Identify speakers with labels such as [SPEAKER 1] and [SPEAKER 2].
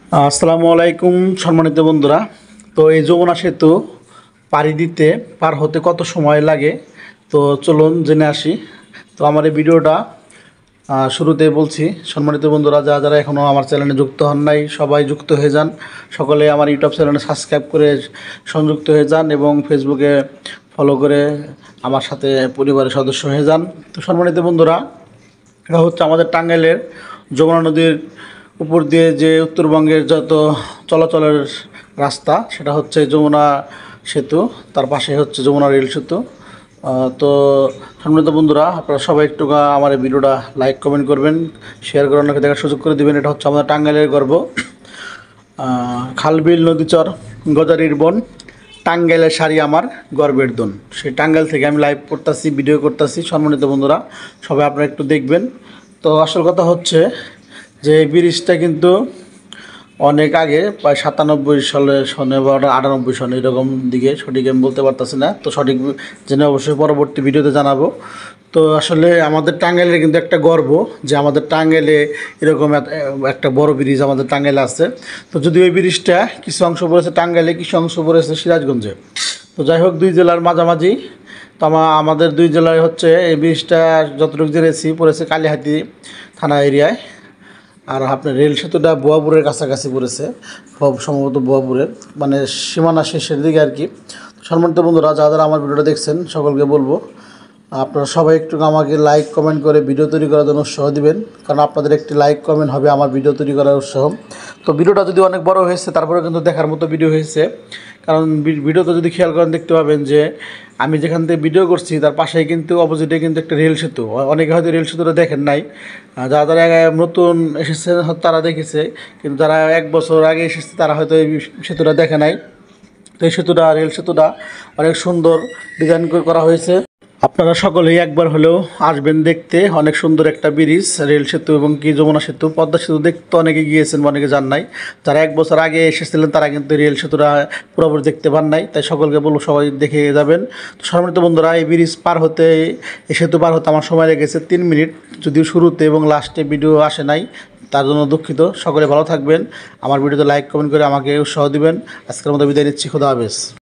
[SPEAKER 1] আসসালামু আলাইকুম সম্মানিত বন্ধুরা। তো এই যমুনা সেতু পাড়ি দিতে পার হতে কত সময় লাগে, তো চলুন জেনে আসি। তো আমার এই ভিডিওটা শুরুতেই বলছি, সম্মানিত বন্ধুরা যারা যারা এখনও আমার চ্যানেলে যুক্ত হন নাই সবাই যুক্ত হয়ে যান। সকলে আমার ইউটিউব চ্যানেলে সাবস্ক্রাইব করে সংযুক্ত হয়ে যান এবং ফেসবুকে ফলো করে আমার সাথে পরিবারের সদস্য হয়ে যান। তো সম্মানিত বন্ধুরা, এটা হচ্ছে আমাদের টাঙ্গাইলের যমুনা নদীর উপর দিয়ে যে উত্তরবঙ্গের যত চলাচলের রাস্তা, সেটা হচ্ছে যমুনা সেতু, তার পাশে হচ্ছে যমুনা রেল সেতু। তো সম্মানিত বন্ধুরা, আপনারা সবাই একটু আমার এই ভিডিওটা লাইক কমেন্ট করবেন, শেয়ার করে অন্যকে দেখার সুযোগ করে দেবেন। এটা হচ্ছে আমাদের টাঙ্গাইলের গর্ব, খালবিল নদীচর গজারির বন, টাঙ্গাইলের শাড়ি আমার গর্বের দন। সেই টাঙ্গাইল থেকে আমি লাইভ করতেছি, ভিডিও করতেছি। সম্মানিত বন্ধুরা, সবাই আপনারা একটু দেখবেন। তো আসল কথা হচ্ছে যে এই ব্রিজটা কিন্তু অনেক আগে, প্রায় 97 সনে বা 98 সনে এরকম দিকে, সঠিক আমি বলতে পারতেছি না। তো সঠিক জেনে অবশ্যই পরবর্তী ভিডিওতে জানাবো। তো আসলে আমাদের টাঙ্গাইলের কিন্তু একটা গর্ব যে আমাদের টাঙ্গাইলে এরকম একটা বড় ব্রিজ আমাদের টাঙ্গাইলে আছে। তো যদি ওই ব্রিজটা কিছু অংশ পড়েছে টাঙ্গাইলে, কিছু অংশ পড়েছে সিরাজগঞ্জে। তো যাই হোক, দুই জেলার মাঝামাঝি। তো আমাদের দুই জেলায় হচ্ছে এই ব্রিজটা যতটুকু জেনেছি পড়েছে কালিহাতি থানা এরিয়ায়। আর আপনার রেল সেতুটা বোয়াপুরের কাছাকাছি পড়েছে, সম্ভবত বোয়াপুরের মানে সীমানা শেষের দিকে আর কি। সম্মানিত বন্ধুরা, যারা আমার ভিডিওটা দেখছেন সকলকে বলবো আপনারা সবাই একটু আমাকে লাইক কমেন্ট করে ভিডিও তৈরি করার জন্য উৎসাহ দিবেন, কারণ আপনাদের একটি লাইক কমেন্ট হবে আমার ভিডিও তৈরি করার উৎসাহ। তো ভিডিওটা যদি অনেক বড় হয়েছে তারপরে কিন্তু দেখার মতো ভিডিও হয়েছে, কারণ ভিডিওতে যদি খেয়াল করেন দেখতে পাবেন যে আমি যেখান থেকে ভিডিও করছি তার পাশেই কিন্তু অপোজিটে কিন্তু একটা রেল সেতু। অনেকে হয়তো রেল সেতুটা দেখেন নাই, যারা যারা নতুন এসেছে তারা দেখেছে, কিন্তু যারা 1 বছর আগে এসেছে তারা হয়তো এই সেতুটা দেখে নাই। তো এই সেতুটা, রেল সেতুটা অনেক সুন্দর ডিজাইন করা হয়েছে। আপনারা সকলেই একবার হলেও আসবেন দেখতে। অনেক সুন্দর একটা ব্রিজ, রেল সেতু এবং কি যমুনা সেতু, পদ্মা সেতু দেখতে অনেকে গিয়েছেন, অনেকে যান নাই। যারা 1 বছর আগে এসেছিলেন তারা কিন্তু রেল সেতুটা পুরোপুরি দেখতে পান নাই, তাই সকলকে বলবো সবাই দেখে যাবেন। তো সম্মানিত বন্ধুরা, এই ব্রিজ পার হতে, এই সেতু পার হতে আমার সময় লেগেছে 3 মিনিট, যদিও শুরুতে এবং লাস্টে ভিডিও আসে নাই, তার জন্য দুঃখিত। সকলে ভালো থাকবেন, আমার ভিডিওতে লাইক কমেন্ট করে আমাকে উৎসাহ দিবেন। আজকের মতো বিদায় নিচ্ছি, খুদা হাফেজ।